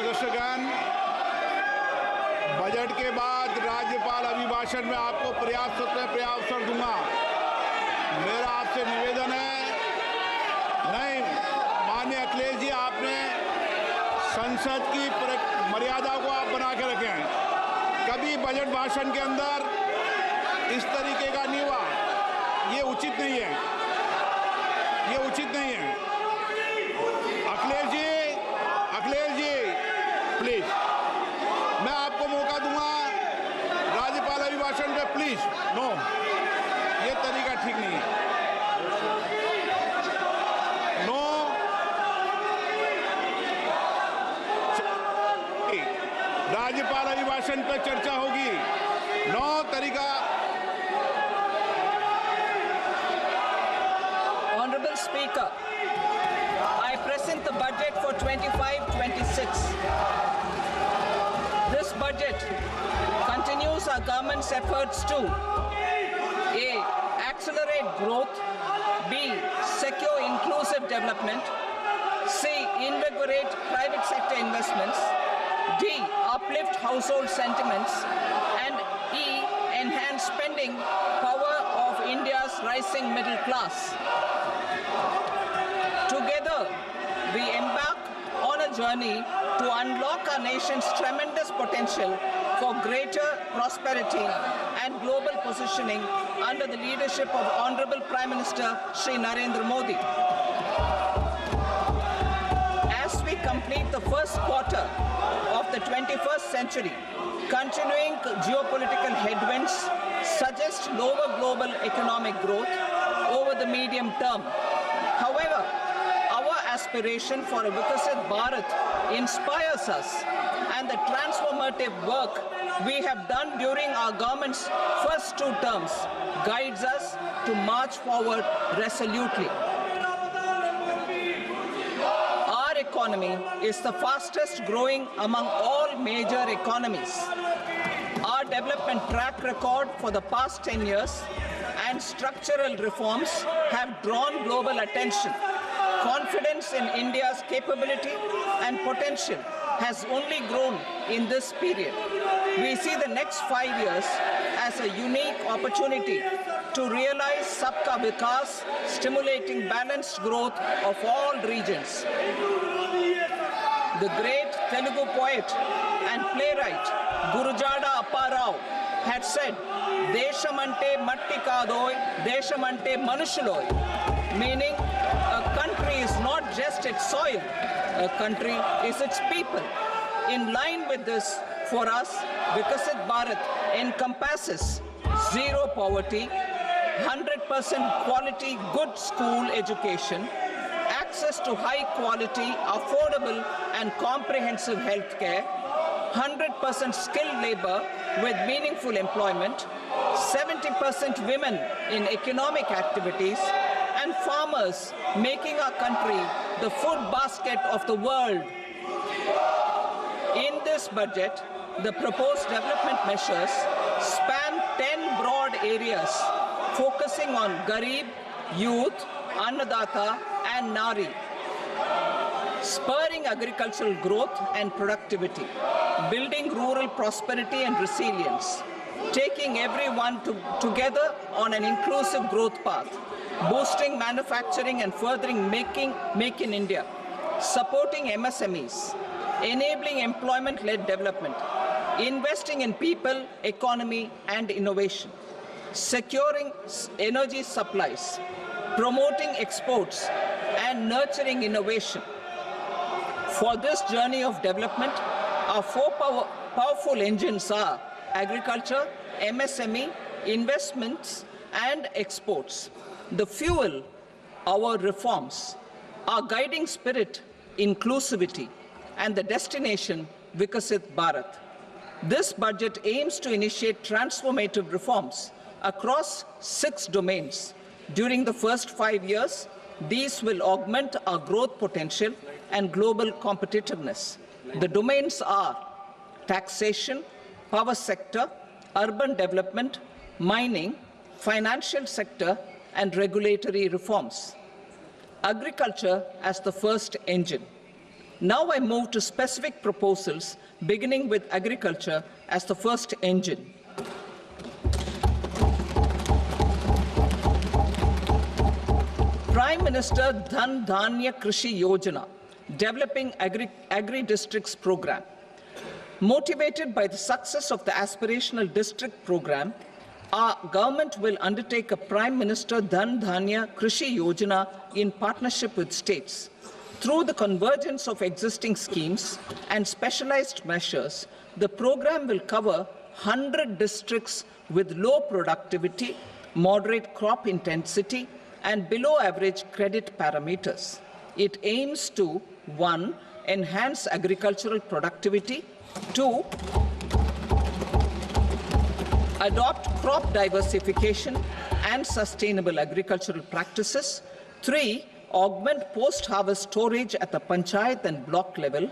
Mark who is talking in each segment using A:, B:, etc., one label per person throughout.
A: सदस्यगण, budget के बाद राज्यपाल अभिभाषण में आपको पर्याप्त अवसर दूंगा। मेरा आपसे निवेदन है, नहीं माननीय अखिलेश जी, आपने संसद की मर्यादा को आप बना के रखे हैं। कभी बजट भाषण के अंदर इस तरीके का नहीं हुआ, ये उचित नहीं है, ये उचित नहीं है। अखिलेश जी प्लीज, मैं आपको मौका दूंगा राज्यपाल अभिभाषण पे, प्लीज। नो, ये तरीका ठीक नहीं है। नो, राज्यपाल अभिभाषण पर चर्चा होगी। नो तरीका।
B: Honorable Speaker, I present the budget for 25-26. This budget continues our government's efforts to A. Accelerate growth, B. Secure inclusive development, C. Invigorate private sector investments, D. Uplift household sentiments, and E. Enhance spending power of India's rising middle class. Together, we embark on a journey to unlock our nation's tremendous potential for greater prosperity and global positioning under the leadership of Honorable Prime Minister Shri Narendra Modi. As we complete the first quarter of the 21st century, continuing geopolitical headwinds suggest lower global economic growth over the medium term. However, our aspiration for a Vikasit Bharat inspires us, and the transformative work we have done during our government's first 2 terms guides us to march forward resolutely. Our economy is the fastest growing among all major economies. Our development track record for the past 10 years and structural reforms have drawn global attention. Confidence in India's capability and potential has only grown in this period. We see the next 5 years as a unique opportunity to realize Sabka Vikas, stimulating balanced growth of all regions. The great Telugu poet and playwright Gurujada Apparao had said, "Deshamante matti kadoy, deshamante manushuloy," meaning a country is not just its soil, a country is its people. In line with this, for us, Vikasit Bharat encompasses zero poverty, 100% quality good school education, access to high quality, affordable and comprehensive health care, 100% skilled labor with meaningful employment, 70% women in economic activities, and farmers making our country the food basket of the world. In this budget, the proposed development measures span 10 broad areas, focusing on Garib, youth, Annadata, and Nari, spurring agricultural growth and productivity, building rural prosperity and resilience, taking everyone together on an inclusive growth path, boosting manufacturing and furthering Make in India, supporting MSMEs, enabling employment-led development, investing in people, economy, and innovation, securing energy supplies, promoting exports, and nurturing innovation. For this journey of development, our 4 powerful engines are agriculture, MSME, investments, and exports. The fuel, our reforms, our guiding spirit, inclusivity, and the destination, Vikasit Bharat. This budget aims to initiate transformative reforms across 6 domains. During the first 5 years, these will augment our growth potential and global competitiveness. The domains are taxation, power sector, urban development, mining, financial sector, and regulatory reforms. Agriculture as the first engine. Now I move to specific proposals, beginning with agriculture as the first engine. Prime Minister Dhan Dhanya Krishi Yojana, Developing Agri-Districts Program. Motivated by the success of the Aspirational District Program, our government will undertake a Prime Minister Dhan Dhanya Krishi Yojana in partnership with states. Through the convergence of existing schemes and specialized measures, the program will cover 100 districts with low productivity, moderate crop intensity, and below average credit parameters. It aims to 1. Enhance agricultural productivity, 2. Adopt crop diversification and sustainable agricultural practices, 3. Augment post-harvest storage at the panchayat and block level,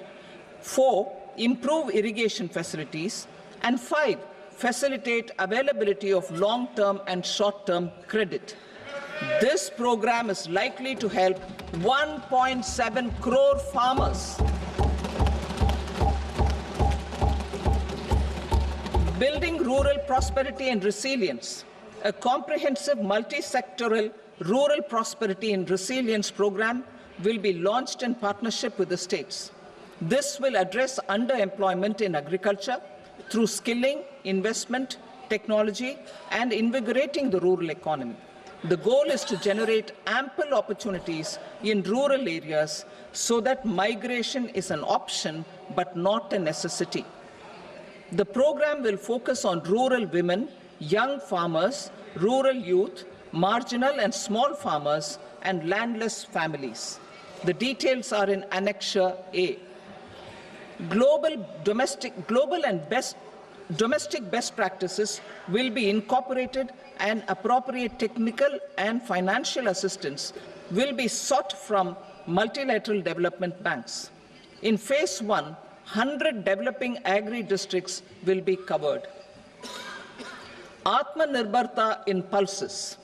B: 4. Improve irrigation facilities, and 5. Facilitate availability of long-term and short-term credit. This program is likely to help 1.7 crore farmers. Building rural prosperity and resilience. A comprehensive multi-sectoral rural prosperity and resilience program will be launched in partnership with the states. This will address underemployment in agriculture through skilling, investment, technology, and invigorating the rural economy. The goal is to generate ample opportunities in rural areas so that migration is an option but not a necessity. The program will focus on rural women, young farmers, rural youth, marginal and small farmers, and landless families. The details are in Annexure A. Domestic best practices will be incorporated, and appropriate technical and financial assistance will be sought from multilateral development banks. In Phase 1, 100 developing agri-districts will be covered. Atmanirbharta in pulses.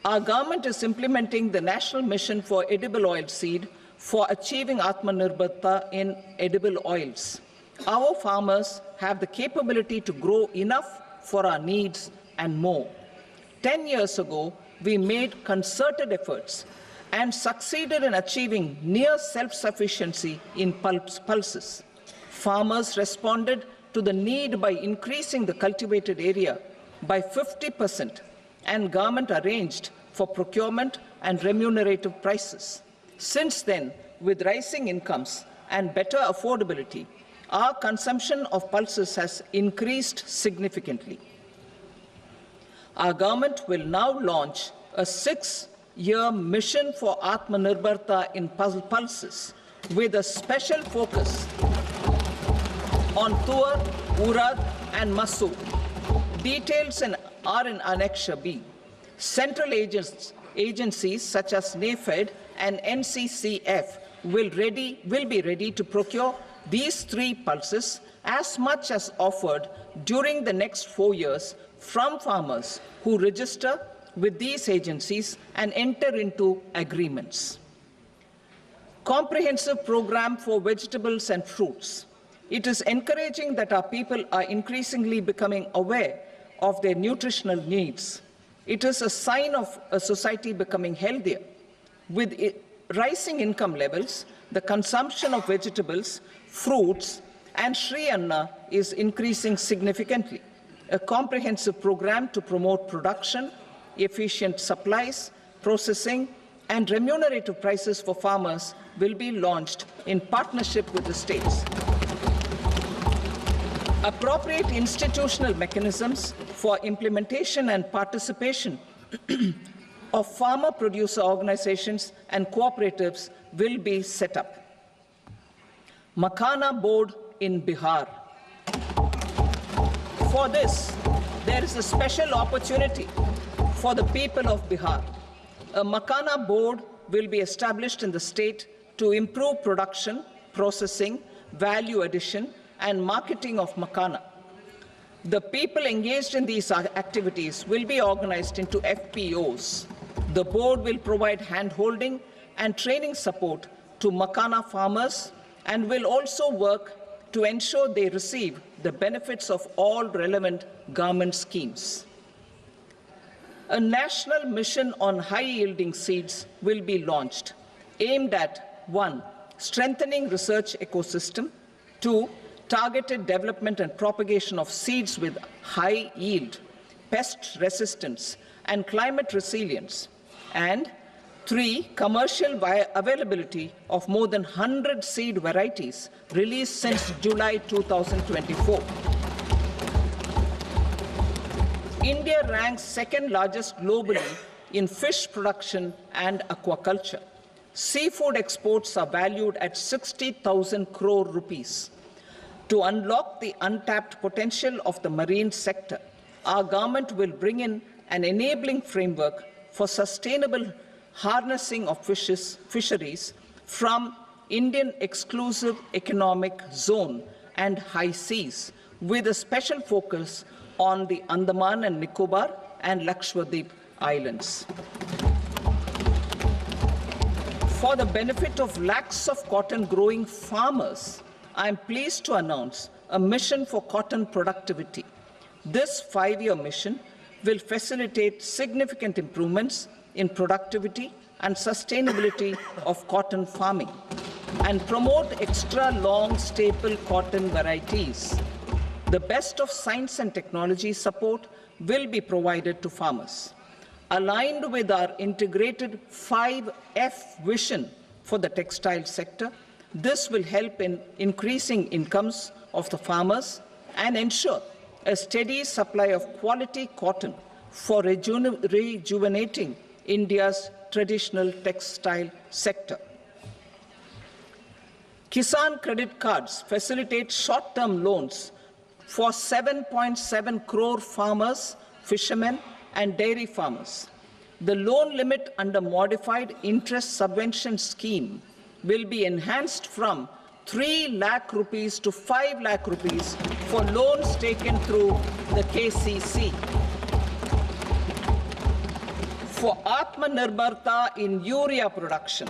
B: Our government is implementing the National Mission for Edible Oilseed for achieving Atmanirbharta in edible oils. Our farmers have the capability to grow enough for our needs and more. 10 years ago, we made concerted efforts and succeeded in achieving near self-sufficiency in pulses. Farmers responded to the need by increasing the cultivated area by 50%, and government arranged for procurement and remunerative prices. Since then, with rising incomes and better affordability, our consumption of pulses has increased significantly. Our government will now launch a 6-year mission for Atmanirbharta in pulses with a special focus on Tur, Urad, and Masoor. Details are in Annexure B. Central agencies such as NAFED and NCCF will be ready to procure these 3 pulses as much as offered during the next 4 years from farmers who register with these agencies and enter into agreements. Comprehensive program for vegetables and fruits. It is encouraging that our people are increasingly becoming aware of their nutritional needs. It is a sign of a society becoming healthier. With rising income levels, the consumption of vegetables, fruits, and Sri Anna is increasing significantly. A comprehensive program to promote production, efficient supplies, processing, and remunerative prices for farmers will be launched in partnership with the states. Appropriate institutional mechanisms for implementation and participation of farmer-producer organizations and cooperatives will be set up. Makhana Board in Bihar. For this, there is a special opportunity for the people of Bihar. A Makhana Board will be established in the state to improve production, processing, value addition, and marketing of Makhana. The people engaged in these activities will be organized into FPOs. The board will provide hand-holding and training support to Makhana farmers and will also work to ensure they receive the benefits of all relevant government schemes. A national mission on high-yielding seeds will be launched, aimed at 1. Strengthening research ecosystem, 2. Targeted development and propagation of seeds with high yield, pest resistance, and climate resilience, and 3. Commercial availability of more than 100 seed varieties released since July 2024. India ranks second largest globally in fish production and aquaculture. Seafood exports are valued at 60,000 crore rupees. To unlock the untapped potential of the marine sector, our government will bring in an enabling framework for sustainable harnessing of fisheries from Indian exclusive economic zone and high seas, with a special focus on the Andaman and Nicobar and Lakshadweep Islands. For the benefit of lakhs of cotton growing farmers, I am pleased to announce a mission for cotton productivity. This 5-year mission will facilitate significant improvements in productivity and sustainability of cotton farming and promote extra long staple cotton varieties. The best of science and technology support will be provided to farmers. Aligned with our integrated 5F vision for the textile sector, this will help in increasing incomes of the farmers and ensure a steady supply of quality cotton for rejuvenating India's traditional textile sector. Kisan credit cards facilitate short-term loans for 7.7 crore farmers, fishermen, and dairy farmers. The loan limit under modified interest subvention scheme will be enhanced from 3 lakh rupees to 5 lakh rupees for loans taken through the KCC. For Atmanirbharta in urea production,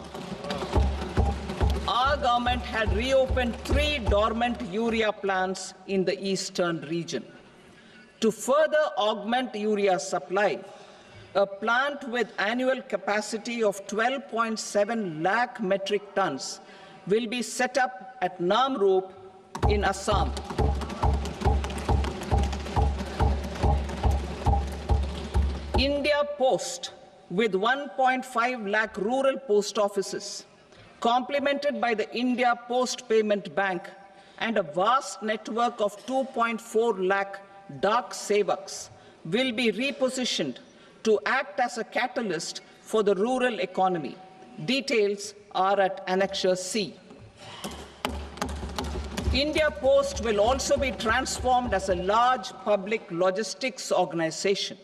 B: our government had reopened 3 dormant urea plants in the eastern region. To further augment urea supply, a plant with annual capacity of 12.7 lakh metric tons will be set up at Namrup in Assam. India Post, with 1.5 lakh rural post offices, complemented by the India Post Payment Bank and a vast network of 2.4 lakh Dak Sevaks, will be repositioned to act as a catalyst for the rural economy. Details are at Annexure C. India Post will also be transformed as a large public logistics organization.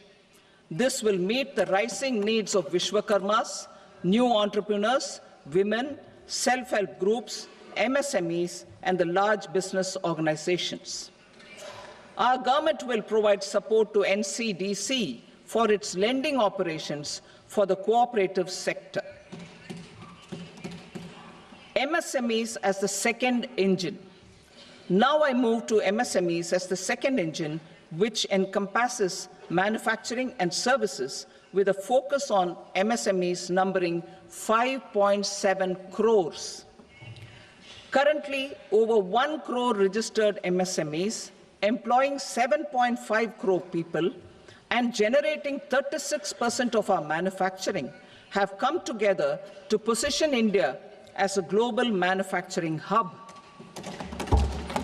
B: This will meet the rising needs of Vishwakarmas, new entrepreneurs, women, self-help groups, MSMEs, and the large business organizations. Our government will provide support to NCDC for its lending operations for the cooperative sector. MSMEs as the second engine. Now I move to MSMEs as the second engine, which encompasses manufacturing and services with a focus on MSMEs numbering 5.7 crores. Currently, over 1 crore registered MSMEs, employing 7.5 crore people and generating 36% of our manufacturing, have come together to position India as a global manufacturing hub.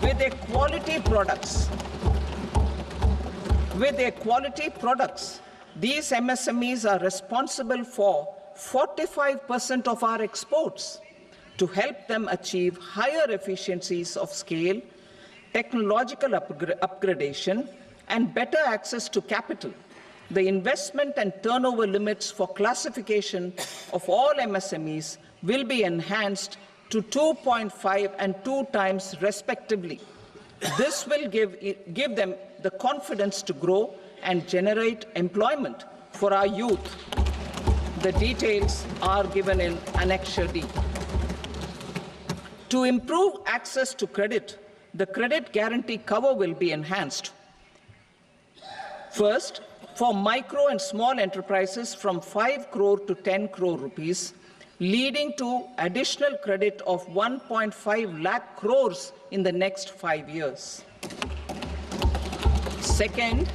B: With their quality products, these MSMEs are responsible for 45% of our exports. To help them achieve higher efficiencies of scale, technological upgradation, and better access to capital, the investment and turnover limits for classification of all MSMEs will be enhanced to 2.5 and 2 times respectively. This will give them the confidence to grow and generate employment for our youth. The details are given in Annexure D. To improve access to credit, the credit guarantee cover will be enhanced. First, for micro and small enterprises from 5 crore to 10 crore rupees, leading to additional credit of 1.5 lakh crores in the next 5 years. Second,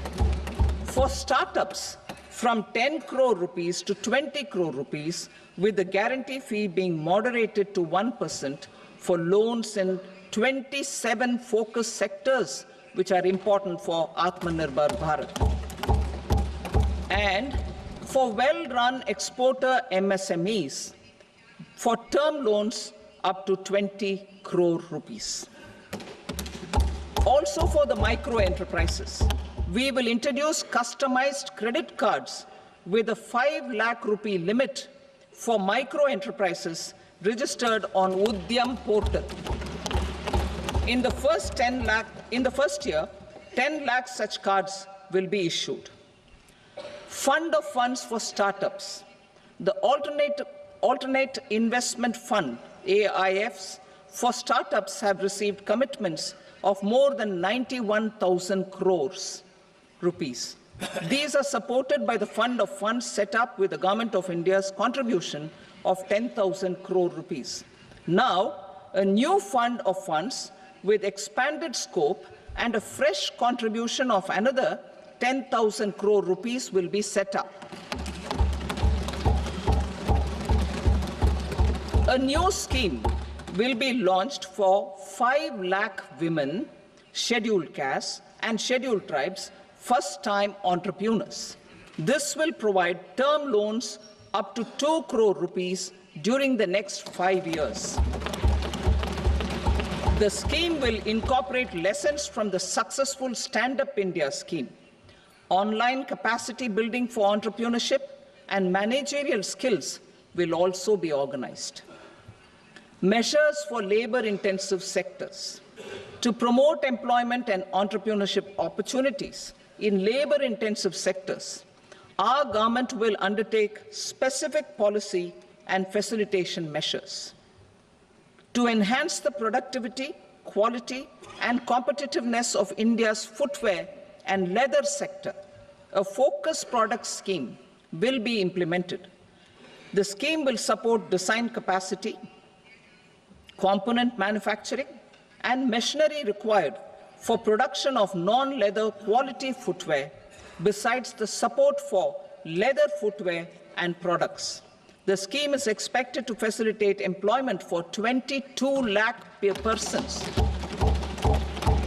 B: for startups from 10 crore rupees to 20 crore rupees, with the guarantee fee being moderated to 1% for loans in 27 focus sectors which are important for Atmanirbhar Bharat. And for well-run exporter MSMEs, for term loans up to 20 crore rupees. Also for the micro enterprises, we will introduce customized credit cards with a 5 lakh rupee limit for micro enterprises registered on Udyam portal. In the first year, 10 lakh such cards will be issued. Fund of funds for startups. The alternate investment fund, AIFs, for startups have received commitments of more than 91,000 crores rupees. These are supported by the fund of funds set up with the Government of India's contribution of 10,000 crore rupees. Now, a new fund of funds with expanded scope and a fresh contribution of another 10,000 crore rupees will be set up. A new scheme will be launched for 5 lakh women, scheduled castes and scheduled tribes, first-time entrepreneurs. This will provide term loans up to 2 crore rupees during the next 5 years. The scheme will incorporate lessons from the successful Stand Up India scheme. Online capacity building for entrepreneurship and managerial skills will also be organized. Measures for labor-intensive sectors. To promote employment and entrepreneurship opportunities in labor-intensive sectors, our government will undertake specific policy and facilitation measures. To enhance the productivity, quality, and competitiveness of India's footwear and leather sector, a focused product scheme will be implemented. The scheme will support design capacity, component manufacturing, and machinery required for production of non-leather quality footwear, besides the support for leather footwear and products. The scheme is expected to facilitate employment for 22 lakh persons,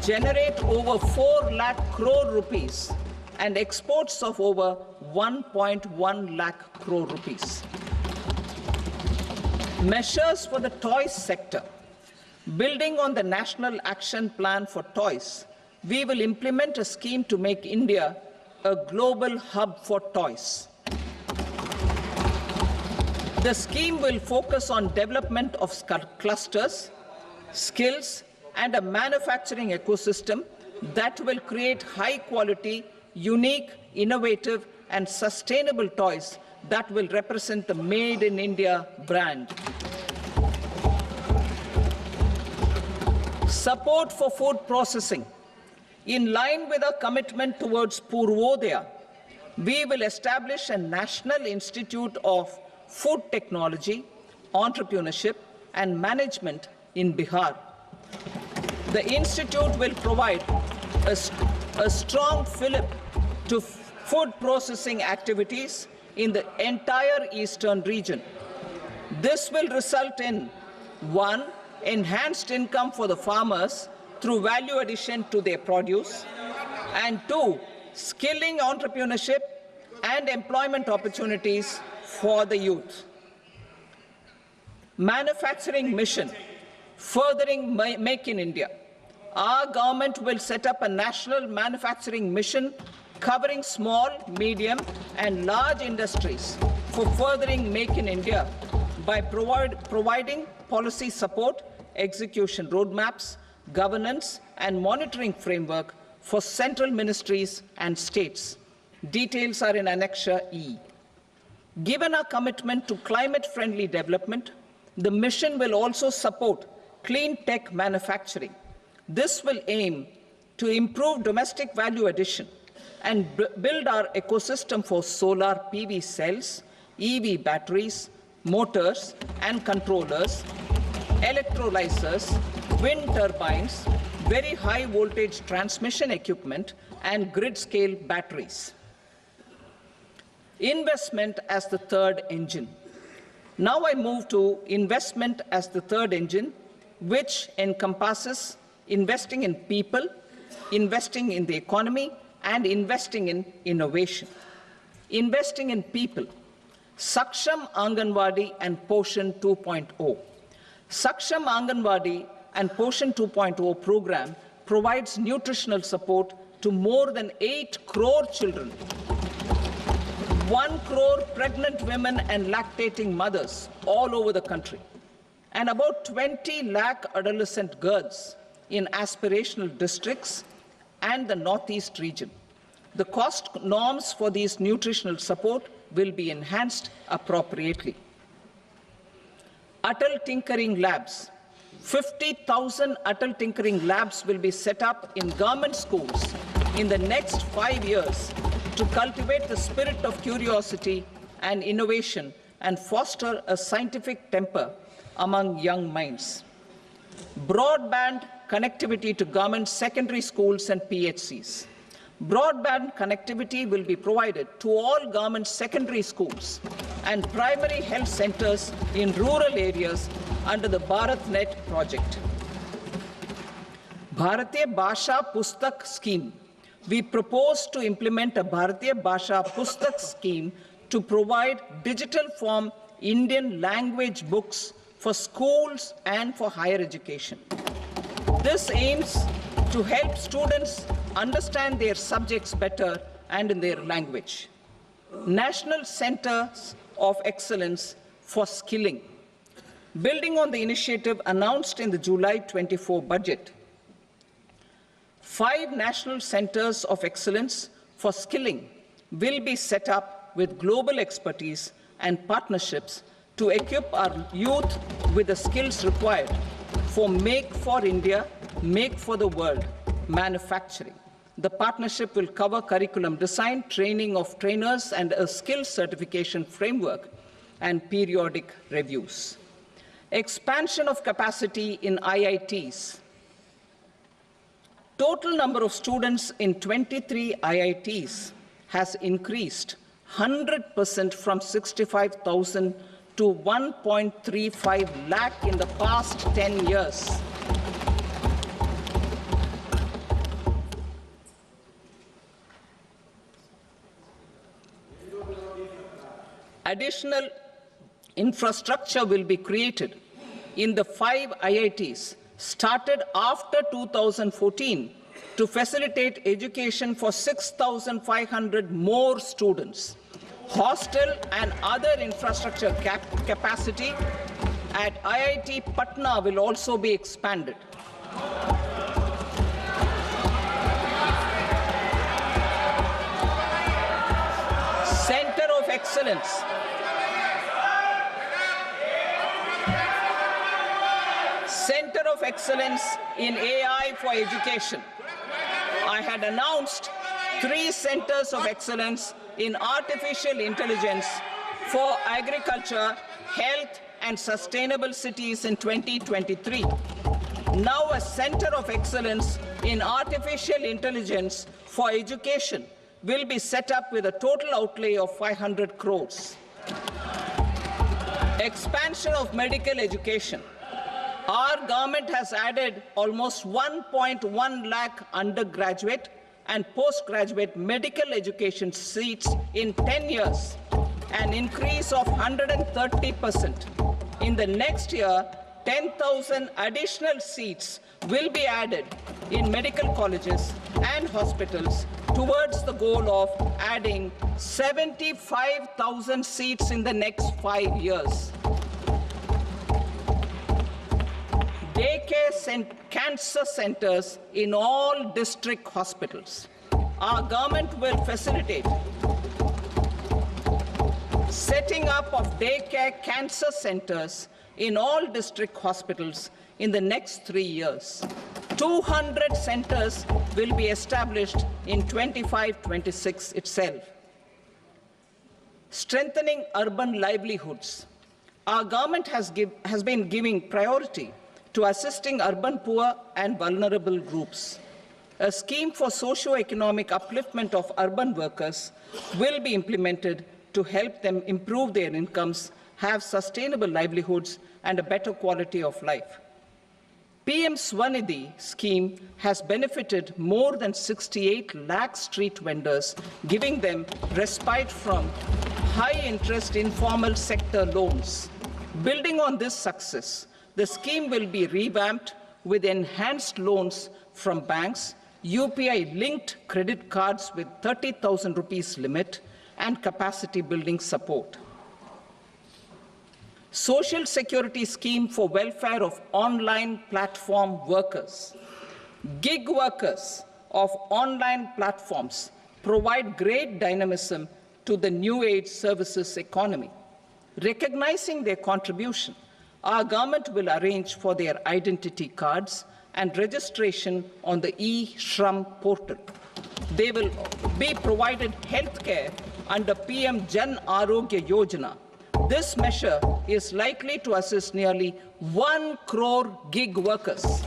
B: generate over 4 lakh crore rupees, and exports of over 1.1 lakh crore rupees. Measures for the toys sector. Building on the National Action Plan for Toys, we will implement a scheme to make India a global hub for toys. The scheme will focus on development of clusters, skills, and a manufacturing ecosystem that will create high-quality, unique, innovative, and sustainable toys that will represent the Made in India brand. Support for food processing. In line with our commitment towards Purvodaya, we will establish a National Institute of Food Technology, Entrepreneurship and Management in Bihar. The institute will provide a strong fillip to food processing activities in the entire eastern region. This will result in 1. Enhanced income for the farmers through value addition to their produce, and 2. Skilling entrepreneurship and employment opportunities for the youth. Manufacturing mission, furthering Make in India. Our government will set up a national manufacturing mission covering small, medium, and large industries for furthering Make in India by providing policy support, execution roadmaps, governance, and monitoring framework for central ministries and states. Details are in Annexure E. Given our commitment to climate-friendly development, the mission will also support clean tech manufacturing. This will aim to improve domestic value addition and build our ecosystem for solar PV cells, EV batteries, motors and controllers, electrolyzers, wind turbines, very high voltage transmission equipment, and grid-scale batteries. Investment as the third engine. Now I move to investment as the third engine, which encompasses investing in people, investing in the economy, and investing in innovation. Investing in people. Saksham Anganwadi and Poshan 2.0. Saksham Anganwadi and Poshan 2.0 program provides nutritional support to more than 8 crore children, 1 crore pregnant women and lactating mothers all over the country, and about 20 lakh adolescent girls in aspirational districts and the Northeast region. The cost norms for these nutritional support will be enhanced appropriately. Atal Tinkering Labs. 50,000 Atal Tinkering Labs will be set up in government schools in the next 5 years to cultivate the spirit of curiosity and innovation and foster a scientific temper among young minds. Broadband connectivity to government secondary schools and PHCs. Broadband connectivity will be provided to all government secondary schools and primary health centers in rural areas under the BharatNet project. Bharatiya Bhasha Pustak Scheme. We propose to implement a Bharatiya Bhasha Pustak scheme to provide digital form Indian language books for schools and for higher education. This aims to help students understand their subjects better and in their language. National Centers of Excellence for Skilling. Building on the initiative announced in the July 24 budget, 5 national centers of excellence for skilling will be set up with global expertise and partnerships to equip our youth with the skills required for Make for India, Make for the World manufacturing. The partnership will cover curriculum design, training of trainers, and a skills certification framework and periodic reviews. Expansion of capacity in IITs. Total number of students in 23 IITs has increased 100% from 65,000 to 1.35 lakh in the past 10 years. Additional infrastructure will be created in the 5 IITs started after 2014 to facilitate education for 6,500 more students. Hostel and other infrastructure capacity at IIT Patna will also be expanded. Center of Excellence. Center of Excellence in AI for Education. I had announced 3 centers of excellence in artificial intelligence for agriculture, health, and sustainable cities in 2023. Now a center of excellence in artificial intelligence for education will be set up with a total outlay of 500 crores. Expansion of medical education. Our government has added almost 1.1 lakh undergraduate and postgraduate medical education seats in 10 years, an increase of 130%. In the next year, 10,000 additional seats will be added in medical colleges and hospitals towards the goal of adding 75,000 seats in the next 5 years. Daycare cancer centers in all district hospitals. Our government will facilitate setting up of daycare cancer centers in all district hospitals in the next 3 years. 200 centers will be established in 25-26 itself. Strengthening urban livelihoods. Our government has been giving priority to assisting urban poor and vulnerable groups. A scheme for socio-economic upliftment of urban workers will be implemented to help them improve their incomes, have sustainable livelihoods, and a better quality of life. PM Swanidhi scheme has benefited more than 68 lakh street vendors, giving them respite from high-interest informal sector loans. Building on this success, the scheme will be revamped with enhanced loans from banks, UPI-linked credit cards with 30,000 rupees limit, and capacity building support. Social Security Scheme for welfare of online platform workers. Gig workers of online platforms provide great dynamism to the new age services economy. Recognizing their contribution, our government will arrange for their identity cards and registration on the e-Shram portal. They will be provided health care under PM Jan Arogya Yojana. This measure is likely to assist nearly 1 crore gig workers.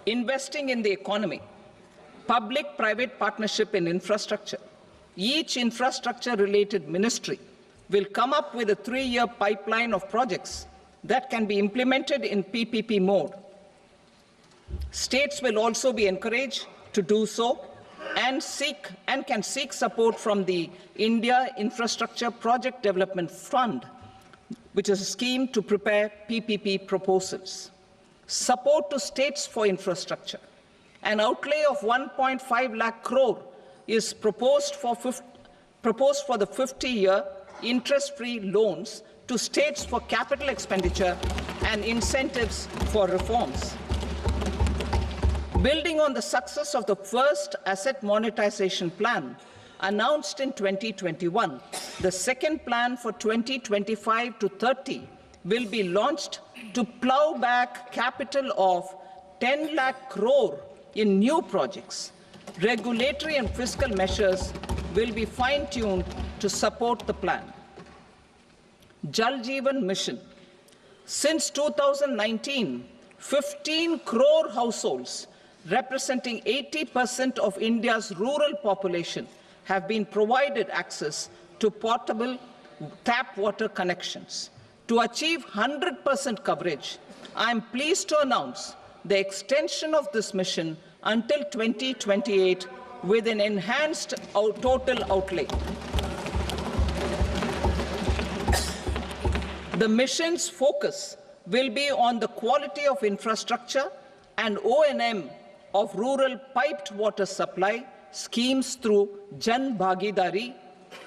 B: Investing in the economy. Public-private partnership in infrastructure. Each infrastructure-related ministry will come up with a 3-year pipeline of projects that can be implemented in PPP mode. States will also be encouraged to do so and can seek support from the India Infrastructure Project Development Fund, which is a scheme to prepare PPP proposals. Support to states for infrastructure. An outlay of 1.5 lakh crore is proposed for the 50-year interest-free loans to states for capital expenditure and incentives for reforms. Building on the success of the first asset monetization plan announced in 2021, the second plan for 2025 to 30 will be launched to plow back capital of 10 lakh crore in new projects. Regulatory and fiscal measures will be fine-tuned to support the plan. Jal Jeevan Mission. Since 2019, 15 crore households representing 80% of India's rural population have been provided access to portable tap water connections. To achieve 100% coverage, I am pleased to announce the extension of this mission until 2028 with an enhanced total outlay. The mission's focus will be on the quality of infrastructure and O&M of rural piped water supply schemes through Jan Bhagidari.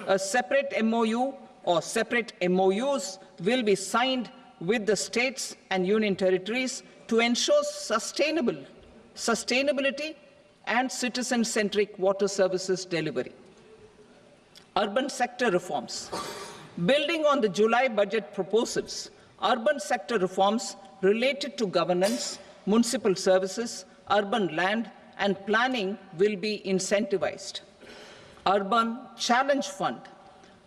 B: A separate MOU or separate MOUs will be signed with the states and union territories to ensure sustainability and citizen-centric water services delivery. Urban sector reforms. Building on the July budget proposals, urban sector reforms related to governance, municipal services, urban land and planning will be incentivized. Urban Challenge Fund.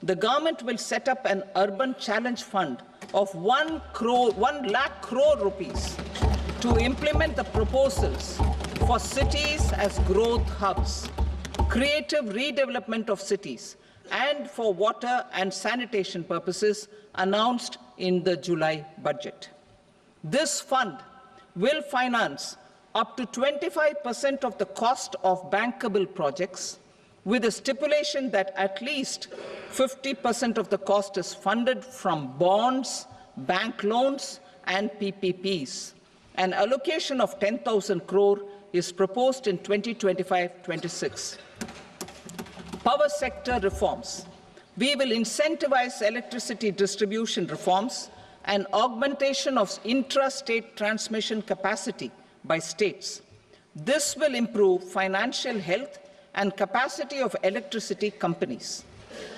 B: The government will set up an Urban Challenge Fund of 1 lakh crore rupees to implement the proposals for cities as growth hubs, creative redevelopment of cities, and for water and sanitation purposes announced in the July budget. This fund will finance up to 25% of the cost of bankable projects, with a stipulation that at least 50% of the cost is funded from bonds, bank loans, and PPPs. An allocation of 10,000 crore is proposed in 2025-26. Power sector reforms. We will incentivize electricity distribution reforms and augmentation of intrastate transmission capacity by states. This will improve financial health and capacity of electricity companies.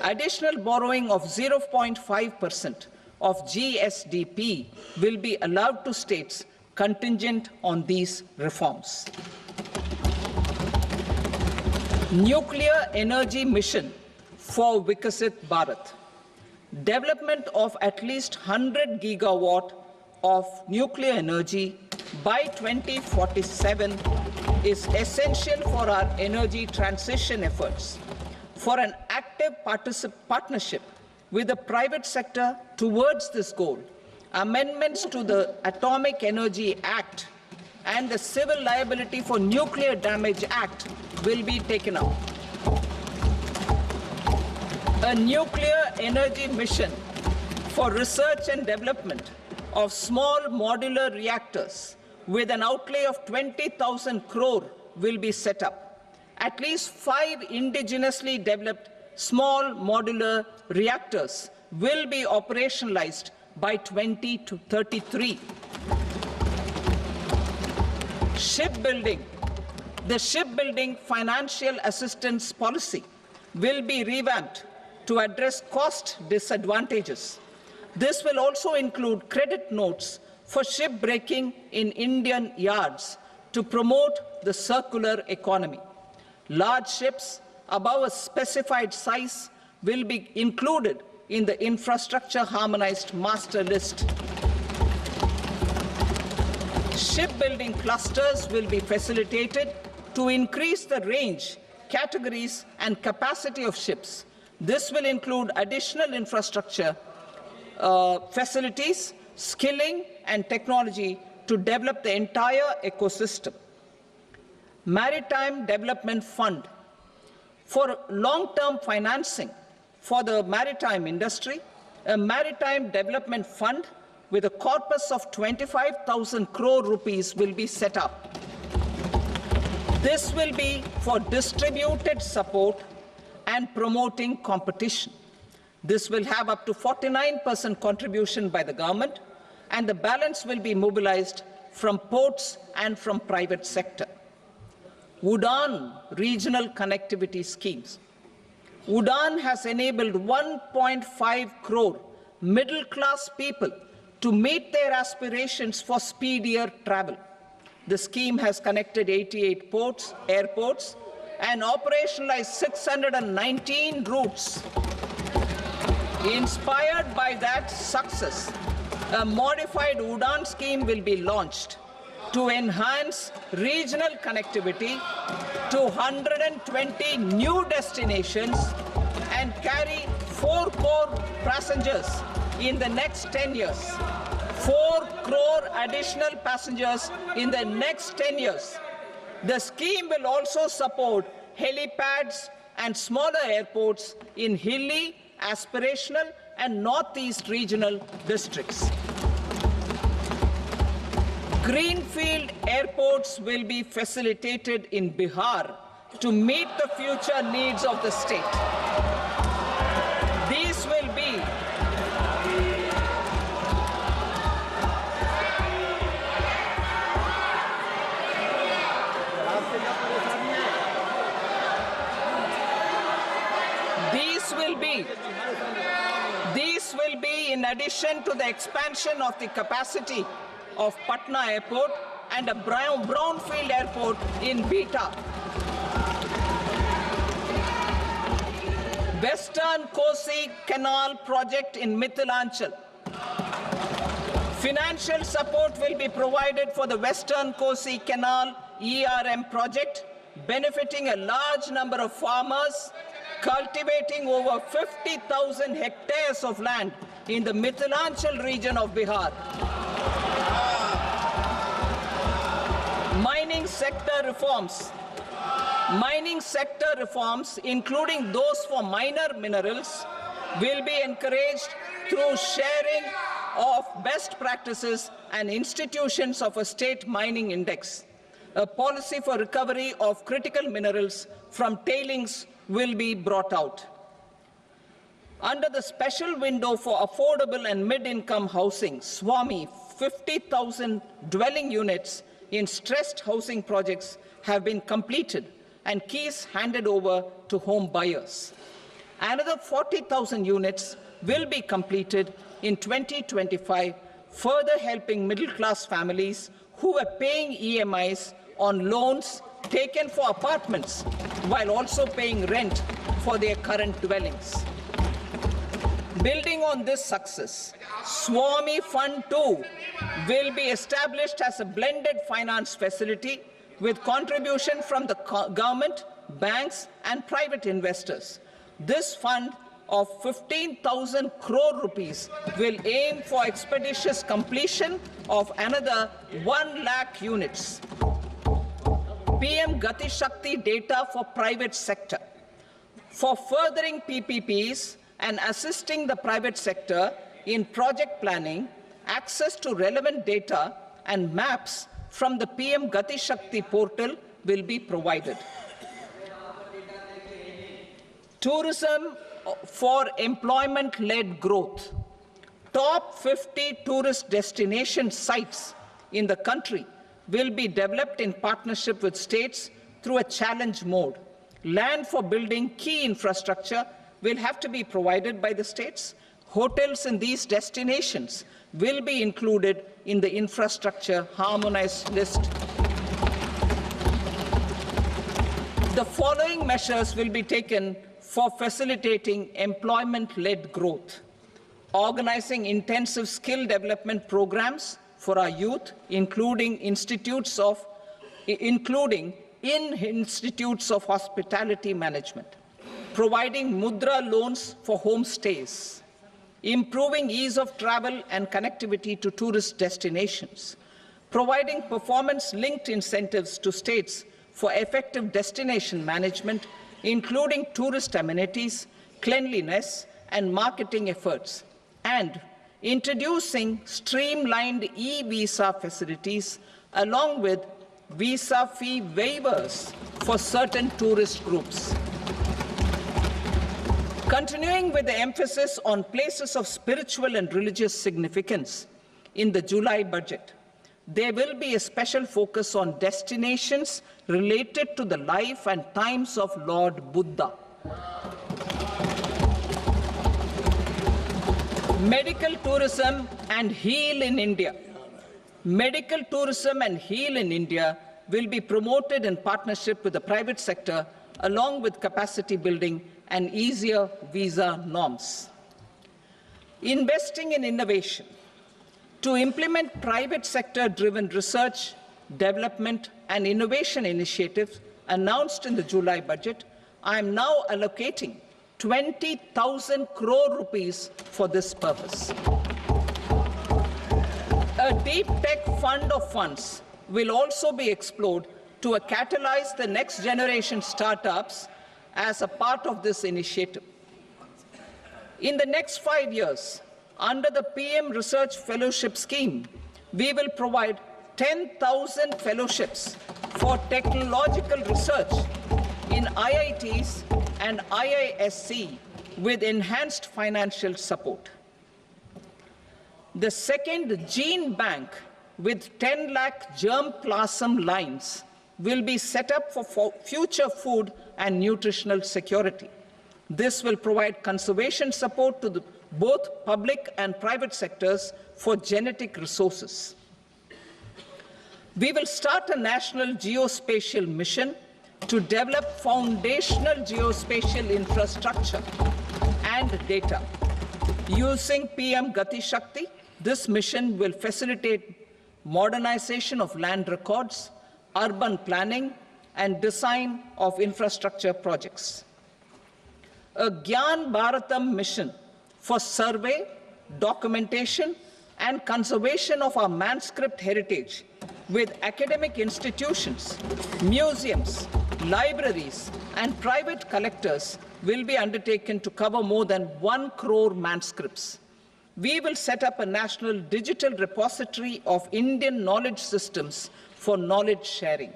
B: Additional borrowing of 0.5% of GSDP will be allowed to states contingent on these reforms. Nuclear energy mission for Vikasit Bharat. Development of at least 100 gigawatt of nuclear energy by 2047 is essential for our energy transition efforts. For an active partnership with the private sector towards this goal, amendments to the Atomic Energy Act and the Civil Liability for Nuclear Damage Act will be taken up. A nuclear energy mission for research and development of small modular reactors with an outlay of 20,000 crore will be set up. At least 5 indigenously developed small modular reactors will be operationalized by 2033. Shipbuilding. The shipbuilding financial assistance policy will be revamped to address cost disadvantages. This will also include credit notes for shipbreaking in Indian yards to promote the circular economy. Large ships above a specified size will be included in the infrastructure harmonized master list. Shipbuilding clusters will be facilitated to increase the range, categories, and capacity of ships. This will include additional infrastructure, facilities, skilling, and technology to develop the entire ecosystem. Maritime Development Fund. For long-term financing for the maritime industry, a Maritime Development Fund with a corpus of 25,000 crore rupees will be set up. This will be for distributed support and promoting competition. This will have up to 49% contribution by the government, and the balance will be mobilized from ports and from private sector. UDAN regional connectivity schemes. UDAN has enabled 1.5 crore middle-class people to meet their aspirations for speedier travel. The scheme has connected 88 airports, and operationalized 619 routes. Inspired by that success, a modified UDAN scheme will be launched to enhance regional connectivity to 120 new destinations and carry 4 crore passengers in the next 10 years. 4 crore additional passengers in the next 10 years. The scheme will also support helipads and smaller airports in hilly, aspirational, and northeast regional districts. Greenfield airports will be facilitated in Bihar to meet the future needs of the state. These will be in addition to the expansion of the capacity of Patna Airport and a brownfield airport in Beta. Western Kosi Canal project in Mithilanchal. Financial support will be provided for the Western Kosi Canal ERM project, benefiting a large number of farmers, cultivating over 50,000 hectares of land in the Mithilanchal region of Bihar. Mining sector reforms. Mining sector reforms, including those for minor minerals, will be encouraged through sharing of best practices and institutions of a state mining index. A policy for recovery of critical minerals from tailings will be brought out. Under the special window for affordable and mid-income housing, SWAMI, 50,000 dwelling units in stressed housing projects have been completed and keys handed over to home buyers. Another 40,000 units will be completed in 2025, further helping middle-class families who are paying EMIs on loans taken for apartments while also paying rent for their current dwellings. Building on this success, Swami Fund 2 will be established as a blended finance facility with contribution from the government, banks and private investors. This fund of 15,000 crore rupees will aim for expeditious completion of another 1 lakh units. PM Gati Shakti data for private sector. For furthering PPPs and assisting the private sector in project planning, access to relevant data and maps from the PM Gati Shakti portal will be provided. Tourism for employment-led growth. Top 50 tourist destination sites in the country will be developed in partnership with states through a challenge mode. Land for building key infrastructure will have to be provided by the states. Hotels in these destinations will be included in the infrastructure harmonized list. The following measures will be taken for facilitating employment-led growth: organizing intensive skill development programs for our youth, including in institutes of hospitality management, providing mudra loans for homestays, improving ease of travel and connectivity to tourist destinations, providing performance-linked incentives to states for effective destination management, including tourist amenities, cleanliness, and marketing efforts, and introducing streamlined e-visa facilities along with visa fee waivers for certain tourist groups. Continuing with the emphasis on places of spiritual and religious significance, in the July budget, there will be a special focus on destinations related to the life and times of Lord Buddha. Medical tourism and heal in India. Medical tourism and heal in India will be promoted in partnership with the private sector, along with capacity building and easier visa norms. Investing in innovation. To implement private sector-driven research, development, and innovation initiatives announced in the July budget, I am now allocating 20,000 crore rupees for this purpose. A deep tech fund of funds will also be explored to catalyze the next generation startups as a part of this initiative. In the next 5 years, under the PM Research Fellowship Scheme, we will provide 10,000 fellowships for technological research in IITs and IISc with enhanced financial support. The second gene bank with 10 lakh germplasm lines will be set up for future food and nutritional security. This will provide conservation support to both public and private sectors for genetic resources. We will start a national geospatial mission to develop foundational geospatial infrastructure and data. Using PM Gati Shakti, this mission will facilitate modernization of land records, urban planning, and design of infrastructure projects. A Gyan Bharatam mission for survey, documentation, and conservation of our manuscript heritage with academic institutions, museums, libraries, and private collectors will be undertaken to cover more than 1 crore manuscripts. We will set up a national digital repository of Indian knowledge systems for knowledge sharing.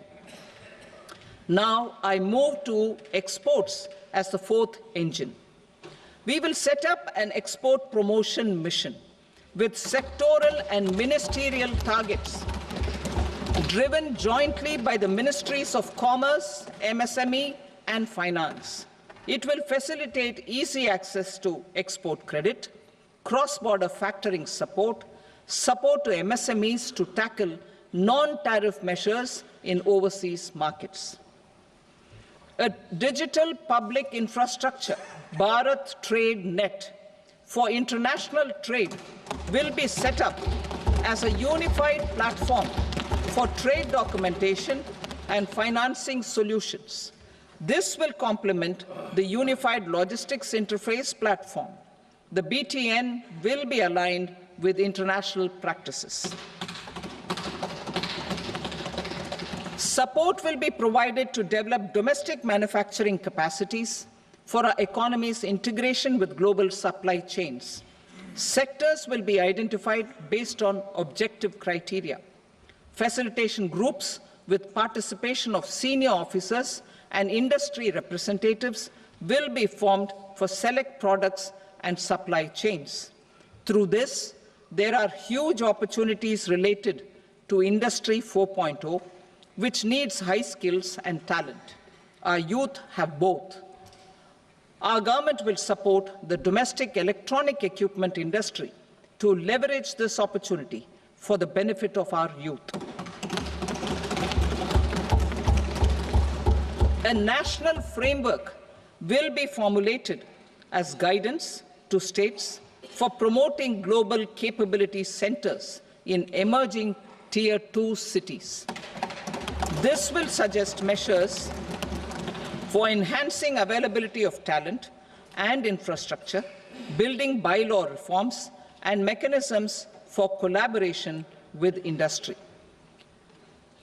B: Now I move to exports as the fourth engine. We will set up an export promotion mission with sectoral and ministerial targets driven jointly by the Ministries of Commerce, MSME, and Finance. It will facilitate easy access to export credit, cross-border factoring support, support to MSMEs to tackle non-tariff measures in overseas markets. A digital public infrastructure, Bharat Trade Net, for international trade will be set up as a unified platform for trade documentation and financing solutions. This will complement the Unified Logistics Interface platform. The BTN will be aligned with international practices. Support will be provided to develop domestic manufacturing capacities for our economy's integration with global supply chains. Sectors will be identified based on objective criteria. Facilitation groups with participation of senior officers and industry representatives will be formed for select products and supply chains. Through this, there are huge opportunities related to Industry 4.0, which needs high skills and talent. Our youth have both. Our government will support the domestic electronic equipment industry to leverage this opportunity for the benefit of our youth. A national framework will be formulated as guidance to states for promoting global capability centers in emerging Tier 2 cities. This will suggest measures for enhancing availability of talent and infrastructure, building bylaw reforms, and mechanisms for collaboration with industry.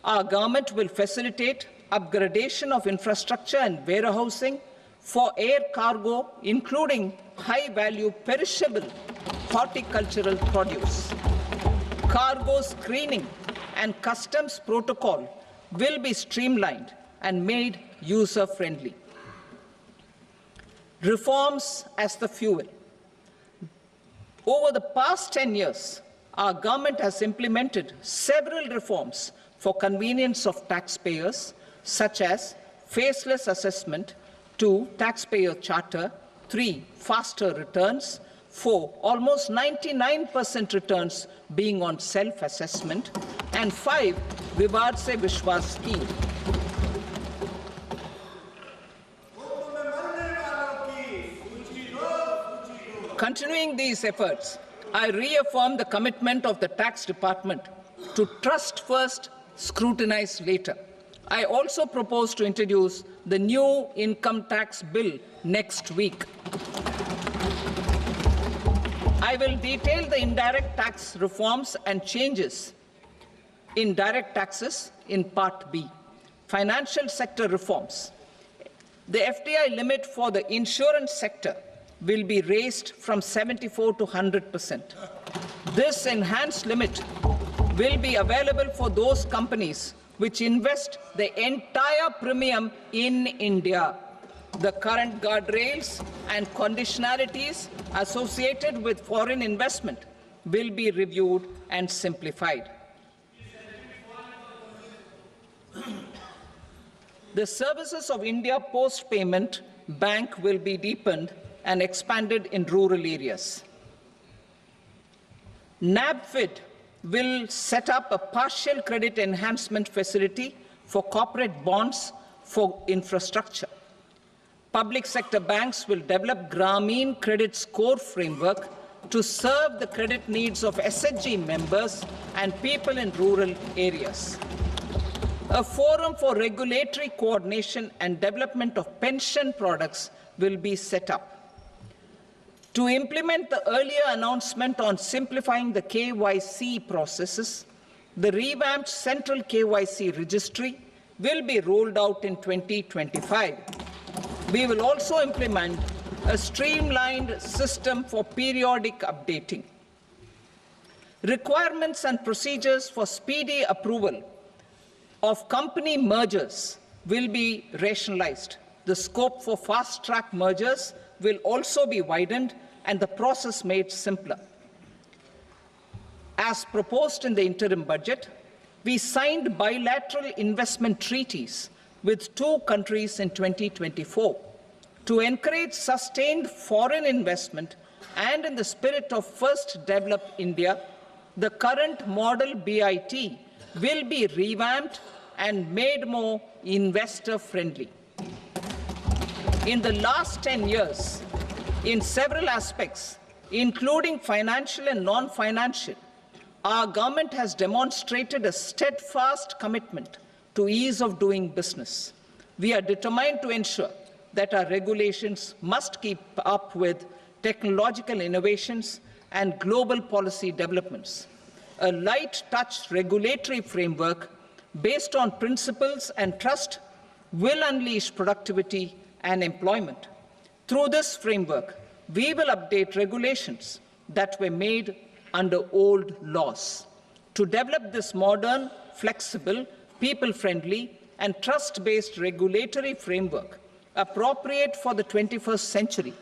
B: Our government will facilitate upgradation of infrastructure and warehousing for air cargo, including high-value perishable horticultural produce. Cargo screening and customs protocol will be streamlined and made user-friendly. Reforms as the fuel. Over the past 10 years, our government has implemented several reforms for convenience of taxpayers, such as faceless assessment, 2, taxpayer charter, 3, faster returns, 4, almost 99% returns being on self-assessment, and 5, Vivad Se Vishwas scheme. Continuing these efforts, I reaffirm the commitment of the Tax Department to trust first, scrutinize later. I also propose to introduce the new income tax bill next week. I will detail the indirect tax reforms and changes in direct taxes in Part B. Financial sector reforms. The FDI limit for the insurance sector will be raised from 74 to 100%. This enhanced limit will be available for those companies which invest the entire premium in India. The current guardrails and conditionalities associated with foreign investment will be reviewed and simplified. The services of India Post Payment Bank will be deepened and expanded in rural areas. NABFID will set up a partial credit enhancement facility for corporate bonds for infrastructure. Public sector banks will develop Grameen Credit Score framework to serve the credit needs of SHG members and people in rural areas. A forum for regulatory coordination and development of pension products will be set up. To implement the earlier announcement on simplifying the KYC processes, the revamped Central KYC Registry will be rolled out in 2025. We will also implement a streamlined system for periodic updating. Requirements and procedures for speedy approval of company mergers will be rationalized. The scope for fast-track mergers will also be widened and the process made simpler. As proposed in the interim budget, we signed bilateral investment treaties with 2 countries in 2024. To encourage sustained foreign investment and in the spirit of First Develop India, the current model BIT will be revamped and made more investor-friendly. In the last 10 years, in several aspects, including financial and non-financial, our government has demonstrated a steadfast commitment to ease of doing business. We are determined to ensure that our regulations must keep up with technological innovations and global policy developments. A light-touch regulatory framework based on principles and trust will unleash productivity and employment. Through this framework, we will update regulations that were made under old laws. To develop this modern, flexible, people-friendly, and trust-based regulatory framework appropriate for the 21st century,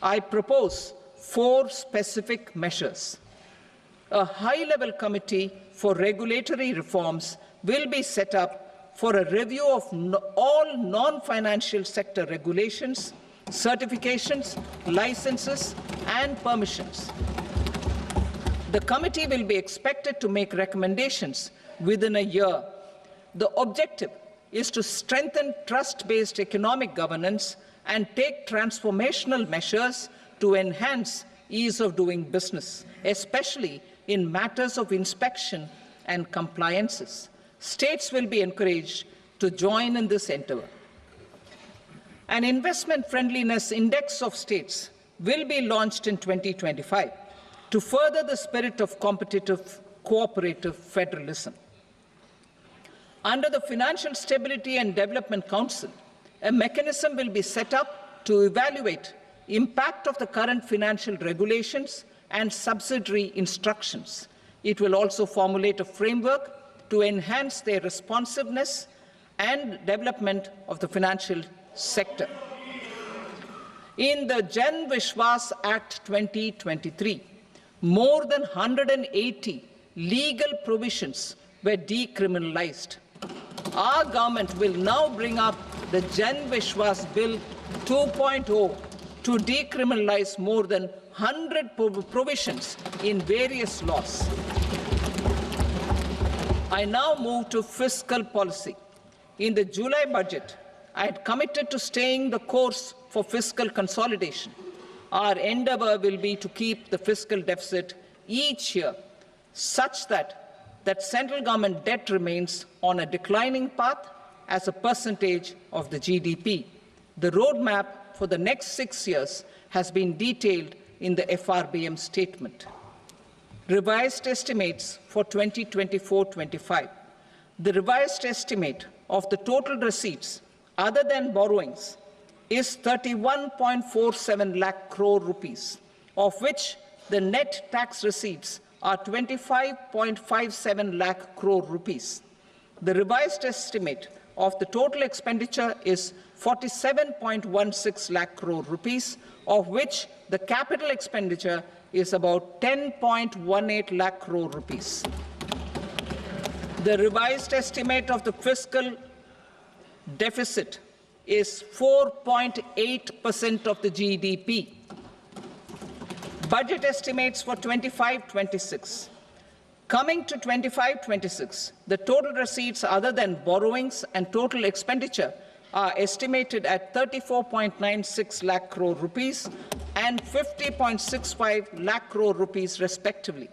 B: I propose 4 specific measures. A high-level committee for regulatory reforms will be set up for a review of all non-financial sector regulations, certifications, licenses, and permissions. The committee will be expected to make recommendations within a year. The objective is to strengthen trust-based economic governance and take transformational measures to enhance ease of doing business, especially in matters of inspection and compliances. States will be encouraged to join in this endeavor. An investment friendliness index of states will be launched in 2025 to further the spirit of competitive, cooperative federalism. Under the Financial Stability and Development Council, a mechanism will be set up to evaluate impact of the current financial regulations and subsidiary instructions. It will also formulate a framework to enhance their responsiveness and development of the financial sector. In the Jan Vishwas Act 2023, more than 180 legal provisions were decriminalized. Our government will now bring up the Jan Vishwas Bill 2.0 to decriminalize more than 100 provisions in various laws. I now move to fiscal policy. In the July budget, I had committed to staying the course for fiscal consolidation. Our endeavor will be to keep the fiscal deficit each year such that central government debt remains on a declining path as a percentage of the GDP. The roadmap for the next 6 years has been detailed in the FRBM statement. Revised estimates for 2024-25. The revised estimate of the total receipts other than borrowings is 31.47 lakh crore rupees, of which the net tax receipts are 25.57 lakh crore rupees. The revised estimate of the total expenditure is 47.16 lakh crore rupees, of which the capital expenditure is about 10.18 lakh crore rupees. The revised estimate of the fiscal deficit is 4.8% of the GDP. Budget estimates for 25-26. Coming to 25-26, the total receipts other than borrowings and total expenditure are estimated at 34.96 lakh crore rupees and 50.65 lakh crore rupees respectively.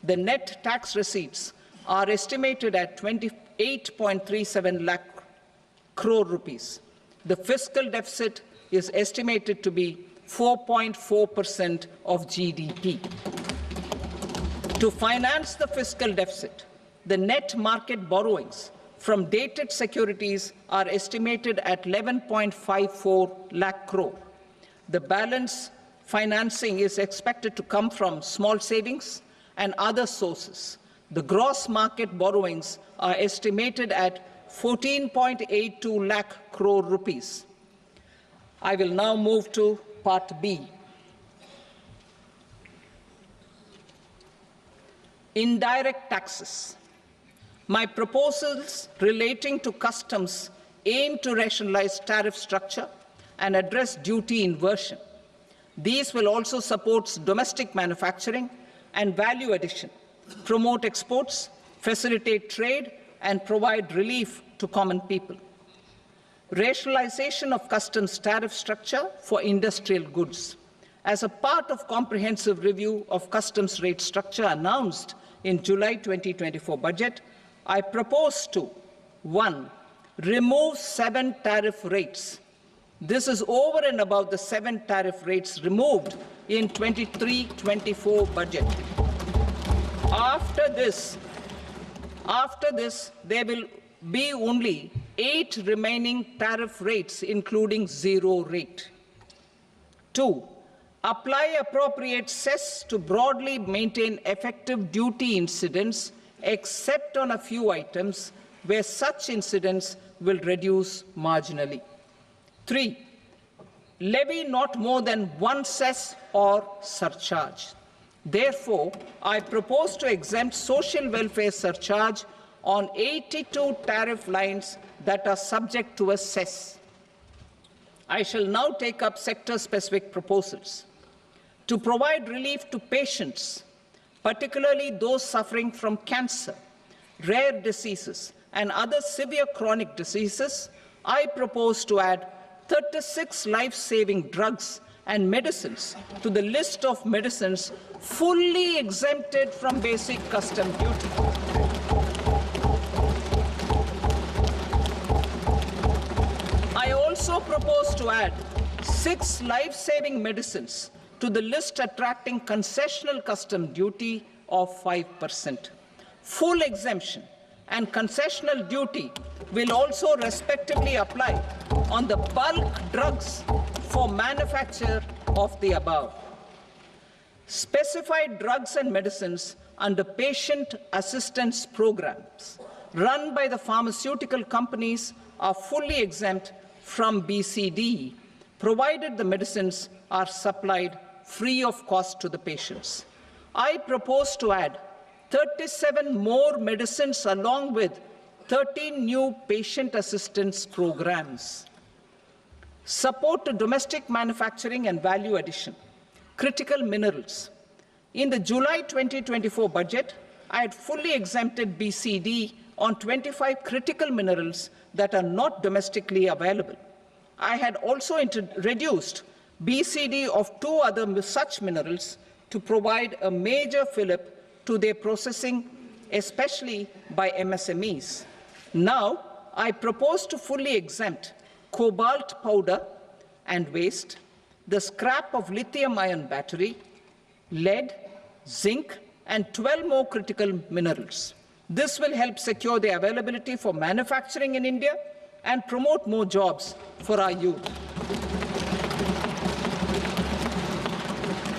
B: The net tax receipts are estimated at 28.37 lakh crore rupees. The fiscal deficit is estimated to be 4.4% of GDP. To finance the fiscal deficit, the net market borrowings from dated securities are estimated at 11.54 lakh crore. The balance financing is expected to come from small savings and other sources. The gross market borrowings are estimated at 14.82 lakh crore rupees. I will now move to Part B. Indirect taxes. My proposals relating to customs aim to rationalize tariff structure and address duty inversion. These will also support domestic manufacturing and value addition, promote exports, facilitate trade, and provide relief to common people. Rationalization of customs tariff structure for industrial goods. As a part of comprehensive review of customs rate structure announced in July 2024 budget, I propose to 1. Remove 7 tariff rates. This is over and above the 7 tariff rates removed in 23-24 budget. After this, there will be only 8 remaining tariff rates, including 0 rate. 2. Apply appropriate cess to broadly maintain effective duty incidence, except on a few items where such incidence will reduce marginally. 3. Levy not more than 1 cess or surcharge. Therefore, I propose to exempt social welfare surcharge on 82 tariff lines that are subject to a cess. I shall now take up sector-specific proposals. To provide relief to patients, particularly those suffering from cancer, rare diseases, and other severe chronic diseases, I propose to add 36 life-saving drugs and medicines to the list of medicines fully exempted from basic custom duty. I also propose to add 6 life-saving medicines to the list attracting concessional custom duty of 5%. Full exemption and concessional duty will also respectively apply on the bulk drugs for manufacture of the above. Specified drugs and medicines under patient assistance programs run by the pharmaceutical companies are fully exempt from BCD, provided the medicines are supplied free of cost to the patients. I propose to add 37 more medicines along with 13 new patient assistance programs. Support to domestic manufacturing and value addition. Critical minerals. In the July 2024 budget, I had fully exempted BCD on 25 critical minerals that are not domestically available. I had also reduced BCD of 2 other such minerals to provide a major fillip to their processing, especially by MSMEs. Now, I propose to fully exempt cobalt powder and waste, the scrap of lithium-ion battery, lead, zinc, and 12 more critical minerals. This will help secure their availability for manufacturing in India and promote more jobs for our youth.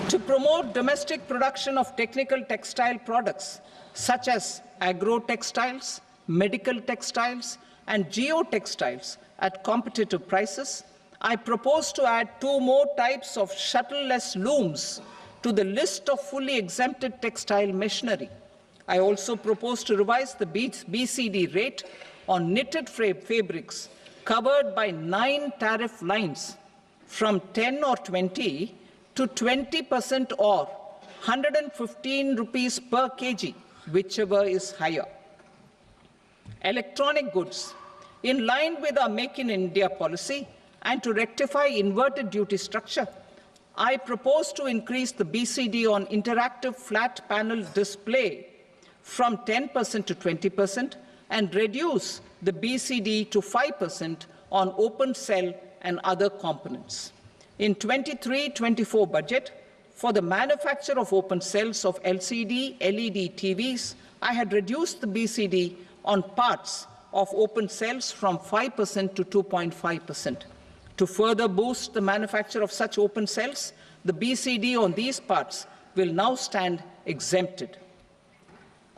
B: To promote domestic production of technical textile products such as agro-textiles, medical textiles, and geotextiles at competitive prices, I propose to add 2 more types of shuttle-less looms to the list of fully exempted textile machinery. I also propose to revise the BCD rate on knitted fabrics covered by 9 tariff lines from 10 or 20 to 20% or 115 rupees per kg, whichever is higher. Electronic goods. In line with our Make in India policy and to rectify inverted duty structure, I propose to increase the BCD on interactive flat panel display from 10% to 20% and reduce the BCD to 5% on open cell and other components. In 23-24 budget, for the manufacture of open cells of LCD, LED TVs, I had reduced the BCD on parts of open cells from 5% to 2.5%. To further boost the manufacture of such open cells, the BCD on these parts will now stand exempted.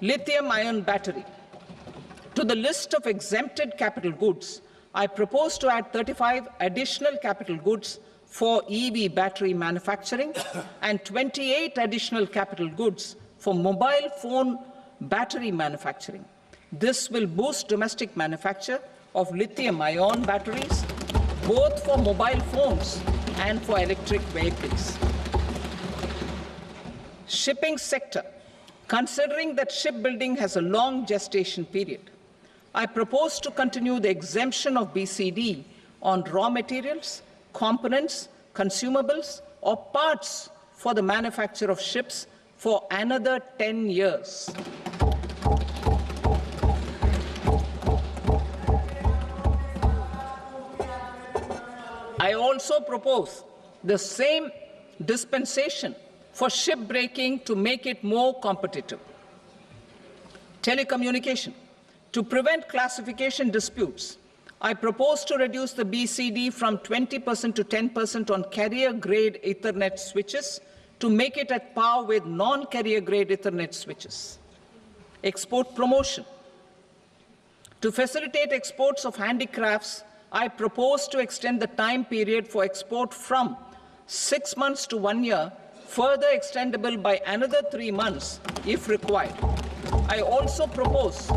B: Lithium-ion battery. To the list of exempted capital goods, I propose to add 35 additional capital goods for EV battery manufacturing and 28 additional capital goods for mobile phone battery manufacturing. This will boost domestic manufacture of lithium-ion batteries, both for mobile phones and for electric vehicles. Shipping sector. Considering that shipbuilding has a long gestation period, I propose to continue the exemption of BCD on raw materials, components, consumables, or parts for the manufacture of ships for another 10 years. I also propose the same dispensation for shipbreaking to make it more competitive. Telecommunication. To prevent classification disputes, I propose to reduce the BCD from 20% to 10% on carrier-grade Ethernet switches to make it at par with non-carrier-grade Ethernet switches. Export promotion. To facilitate exports of handicrafts, I propose to extend the time period for export from 6 months to 1 year, further extendable by another 3 months if required. I also propose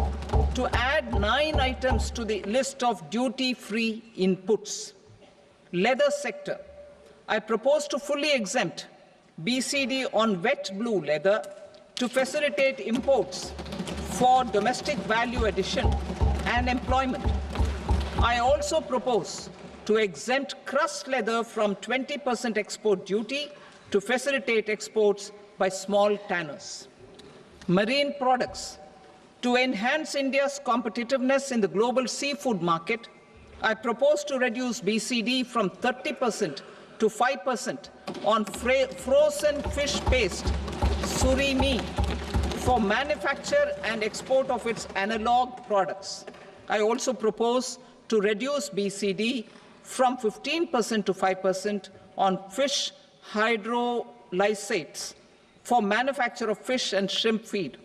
B: to add 9 items to the list of duty-free inputs. Leather sector. I propose to fully exempt BCD on wet blue leather to facilitate imports for domestic value addition and employment. I also propose to exempt crust leather from 20% export duty to facilitate exports by small tanners. Marine products. To enhance India's competitiveness in the global seafood market, I propose to reduce BCD from 30% to 5% on frozen fish paste, surimi, for manufacture and export of its analog products. I also propose to reduce BCD from 15% to 5% on fish hydrolysates for manufacture of fish and shrimp feed.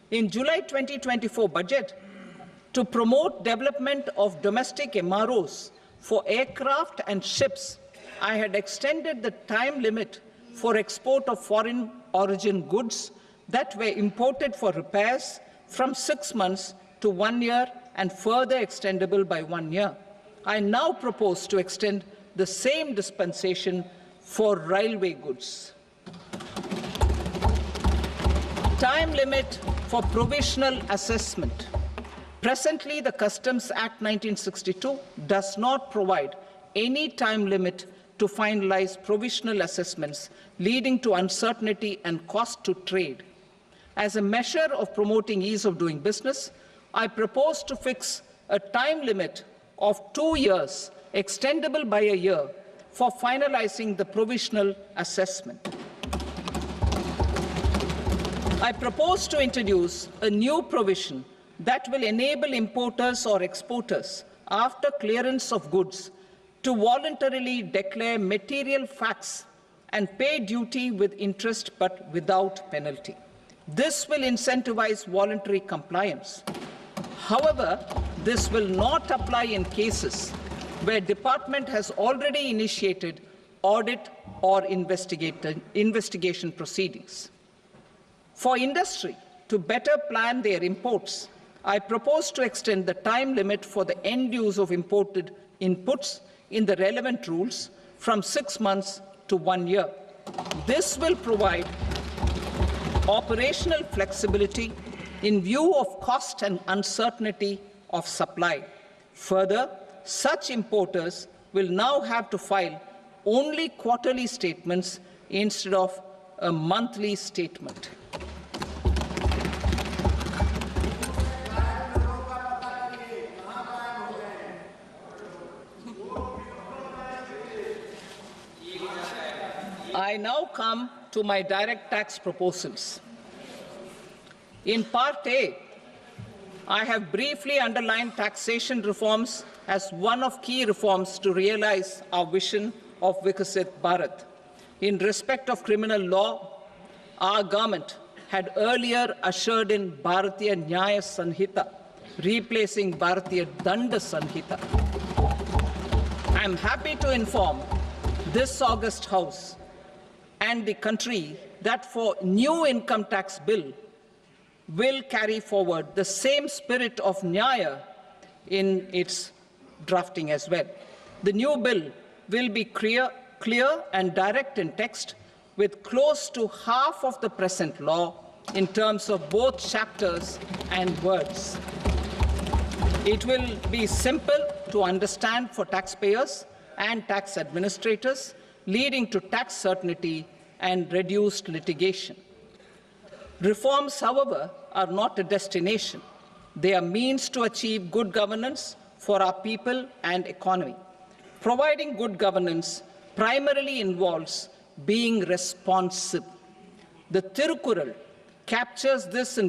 B: In July 2024 budget, to promote development of domestic MROs for aircraft and ships, I had extended the time limit for export of foreign origin goods that were imported for repairs from 6 months to 1 year and further extendable by 1 year. I now propose to extend the same dispensation for railway goods. Time limit for provisional assessment. Presently, the Customs Act 1962 does not provide any time limit to finalize provisional assessments, leading to uncertainty and cost to trade. As a measure of promoting ease of doing business, I propose to fix a time limit of 2 years, extendable by a year, for finalizing the provisional assessment. I propose to introduce a new provision that will enable importers or exporters, after clearance of goods, to voluntarily declare material facts and pay duty with interest but without penalty. This will incentivize voluntary compliance. However, this will not apply in cases where department has already initiated audit or investigation proceedings. For industry to better plan their imports, I propose to extend the time limit for the end use of imported inputs in the relevant rules from 6 months to 1 year. This will provide operational flexibility in view of cost and uncertainty of supply. Further, such importers will now have to file only quarterly statements instead of a monthly statement. I now come to my direct tax proposals. In Part A, I have briefly underlined taxation reforms as one of key reforms to realize our vision of Vikasit Bharat. In respect of criminal law, our government had earlier ushered in Bharatiya Nyaya Sanhita, replacing Bharatiya Danda Sanhita. I am happy to inform this august House and the country that for new income tax bill will carry forward the same spirit of Nyaya in its drafting as well. The new bill will be clear and direct in text, with close to half of the present law in terms of both chapters and words. It will be simple to understand for taxpayers and tax administrators, leading to tax certainty and reduced litigation. Reforms, however, are not a destination. They are means to achieve good governance for our people and economy. Providing good governance primarily involves being responsive. The Tirukural captures this in